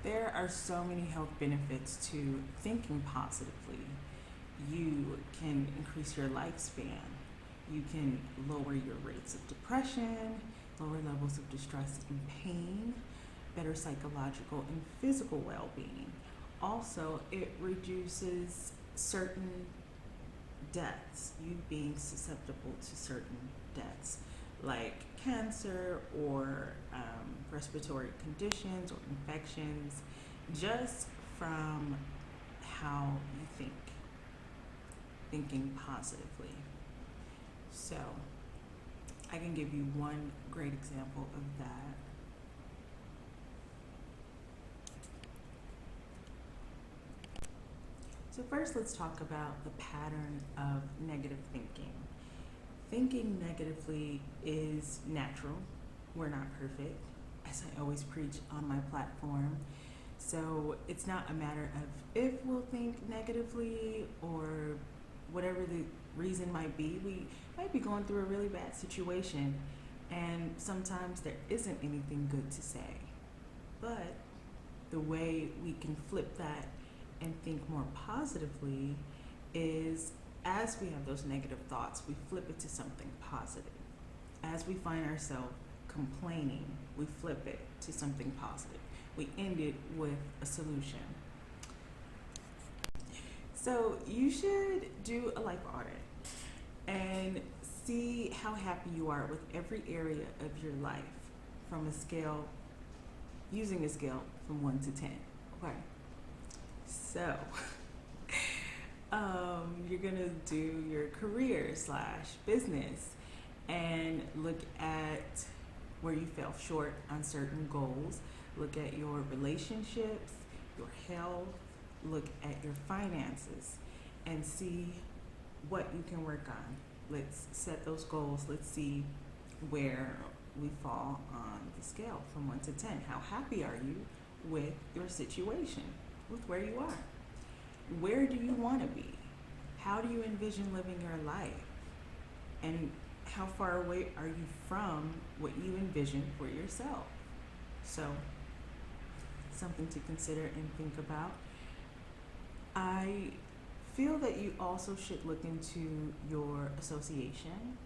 There are so many health benefits to thinking positively. You can increase your lifespan. You can lower your rates of depression, lower levels of distress and pain, better psychological and physical well being. Also, it reduces certain deaths, you being susceptible to certain deaths, like cancer or respiratory conditions or infections, just from how you think, thinking positively. So, I can give you one great example of that. So, first, let's talk about the pattern of negative thinking. Thinking negatively is natural. We're not perfect, as I always preach on my platform. So it's not a matter of if we'll think negatively or whatever the reason might be. We might be going through a really bad situation, and sometimes there isn't anything good to say. But the way we can flip that and think more positively is, as we have those negative thoughts, we flip it to something positive. As we find ourselves complaining, we flip it to something positive. We end it with a solution. So you should do a life audit and see how happy you are with every area of your life from a scale, using a scale from 1 to 10. Okay. So you're gonna do your career slash business and look at where you fell short on certain goals. Look at your relationships, your health, look at your finances, and see what you can work on. Let's set those goals. Let's see where we fall on the scale from 1 to 10. How happy are you with your situation, with where you are? Where do you want to be? How do you envision living your life? And how far away are you from what you envision for yourself? So, something to consider and think about. I feel that you also should look into your association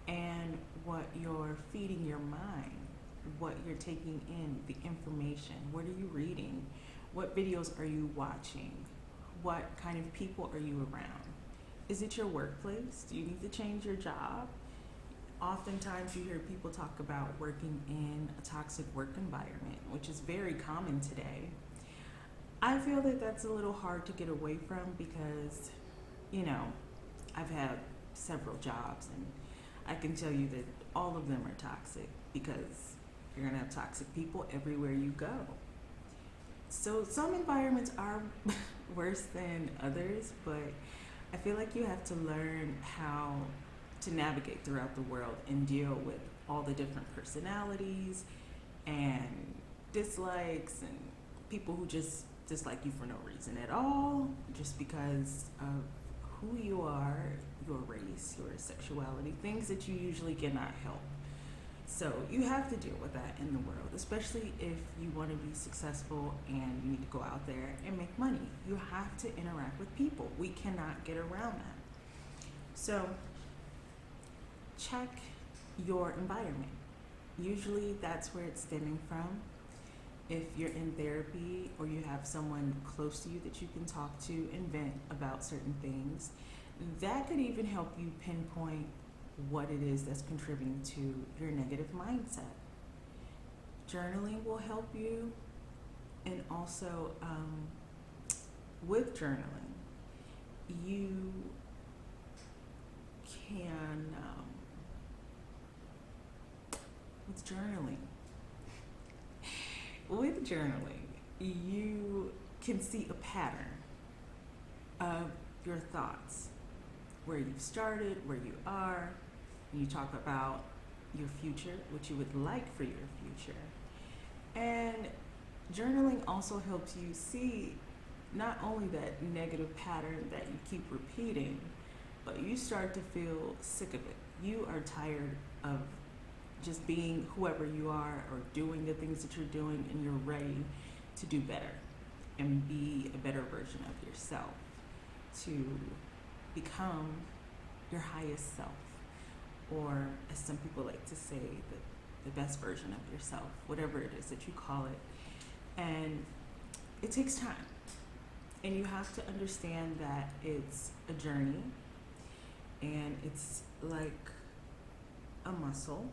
and what you're feeding your mind, what you're taking in, the information. What are you reading? What videos are you watching? What kind of people are you around? Is it your workplace? Do you need to change your job? Oftentimes you hear people talk about working in a toxic work environment, which is very common today. I feel that that's a little hard to get away from because, you know, I've had several jobs and I can tell you that all of them are toxic because you're going to have toxic people everywhere you go. So some environments are worse than others, but I feel like you have to learn how to navigate throughout the world and deal with all the different personalities and dislikes and people who just dislike you for no reason at all, just because of who you are, your race, your sexuality, things that you usually cannot help. So you have to deal with that in the world, especially if you want to be successful and you need to go out there and make money. You have to interact with people. We cannot get around that. So check your environment. Usually that's where it's stemming from. If you're in therapy or you have someone close to you that you can talk to and vent about certain things, that could even help you pinpoint what it is that's contributing to your negative mindset. Journaling will help you, and also with journaling, you can, with journaling, with journaling, you can see a pattern of your thoughts, where you've started, where you are. You talk about your future, what you would like for your future. And journaling also helps you see not only that negative pattern that you keep repeating, but you start to feel sick of it. You are tired of just being whoever you are or doing the things that you're doing, and you're ready to do better and be a better version of yourself, to become your highest self, or as some people like to say, the best version of yourself, whatever it is that you call it. And it takes time. And you have to understand that it's a journey, and it's like a muscle.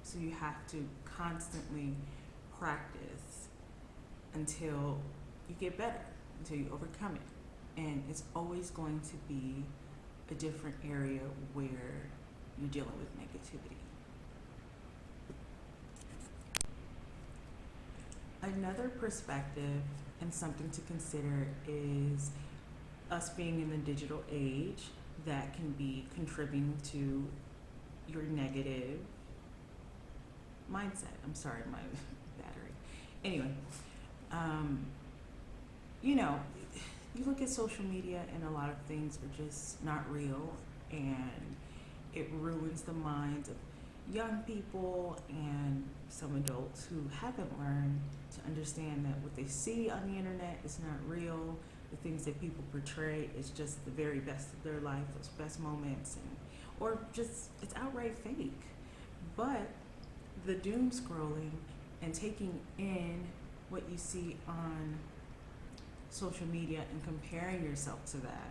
So you have to constantly practice until you get better, until you overcome it. And it's always going to be a different area where you're dealing with negativity. Another perspective and something to consider is us being in the digital age that can be contributing to your negative mindset. I'm sorry, my battery. Anyway, you know, you look at social media and a lot of things are just not real, and it ruins the minds of young people and some adults who haven't learned to understand that what they see on the internet is not real. The things that people portray is just the very best of their life, those best moments, and or just it's outright fake. But the doom scrolling and taking in what you see on social media and comparing yourself to that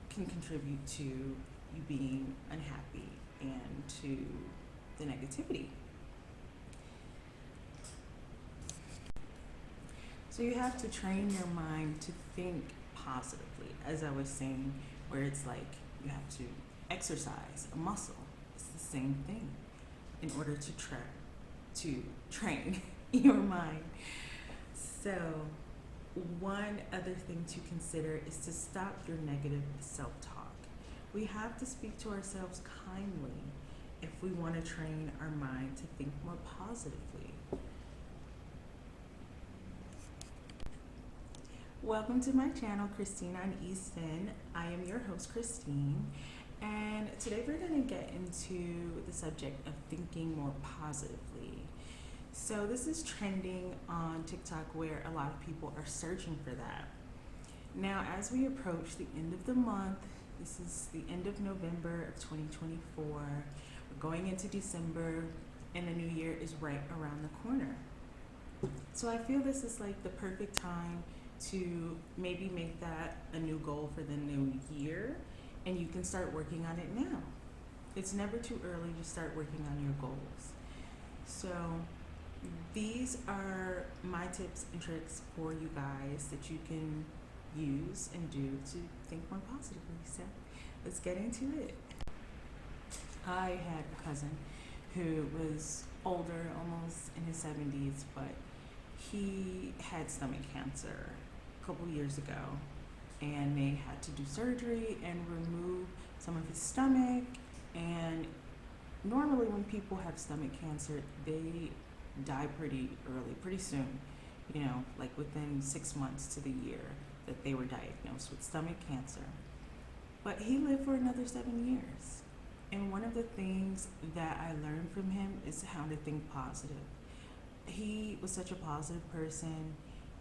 can contribute to you being unhappy and to the negativity. So you have to train your mind to think positively, as I was saying, where it's like you have to exercise a muscle. It's the same thing in order to train your mind. So one other thing to consider is to stop your negative self-talk. We have to speak to ourselves kindly if we want to train our mind to think more positively. Welcome to my channel, Christine on Easton. I am your host, Christine, and today we're going to get into the subject of thinking more positively. So this is trending on TikTok, where a lot of people are searching for that. Now, as we approach the end of the month, this is the end of November of 2024, we're going into December, and the new year is right around the corner. So I feel this is like the perfect time to maybe make that a new goal for the new year, and you can start working on it now. It's never too early to start working on your goals. So these are my tips and tricks for you guys that you can use and do to think more positively. So let's get into it. I had a cousin who was older, almost in his 70s, but he had stomach cancer a couple years ago, and they had to do surgery and remove some of his stomach. And normally when people have stomach cancer, they die pretty early, pretty soon, like within 6 months to the year that they were diagnosed with stomach cancer. But he lived for another 7 years. And one of the things that I learned from him is how to think positive. He was such a positive person.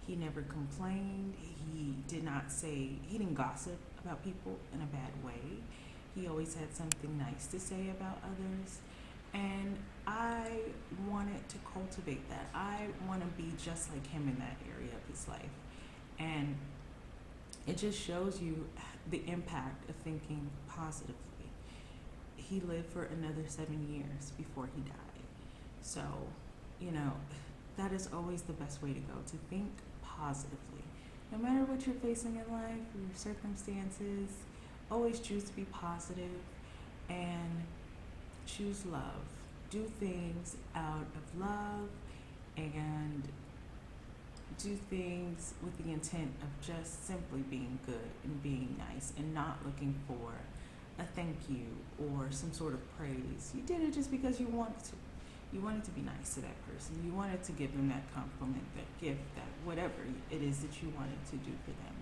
He never complained. He didn't gossip about people in a bad way. He always had something nice to say about others. And I wanted to cultivate that. I want to be just like him in that area of his life. And it just shows you the impact of thinking positively. He lived for another 7 years before he died. So, that is always the best way to go, to think positively. No matter what you're facing in life, your circumstances, always choose to be positive and choose love. Do things out of love and do things with the intent of just simply being good and being nice and not looking for a thank you or some sort of praise. You did it just because you wanted to. You wanted to be nice to that person. You wanted to give them that compliment, that gift, that whatever it is that you wanted to do for them.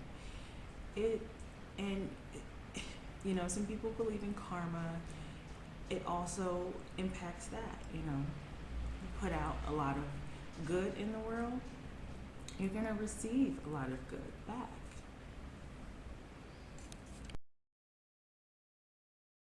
Some people believe in karma. It also impacts that, you put out a lot of good in the world, you're going to receive a lot of good back.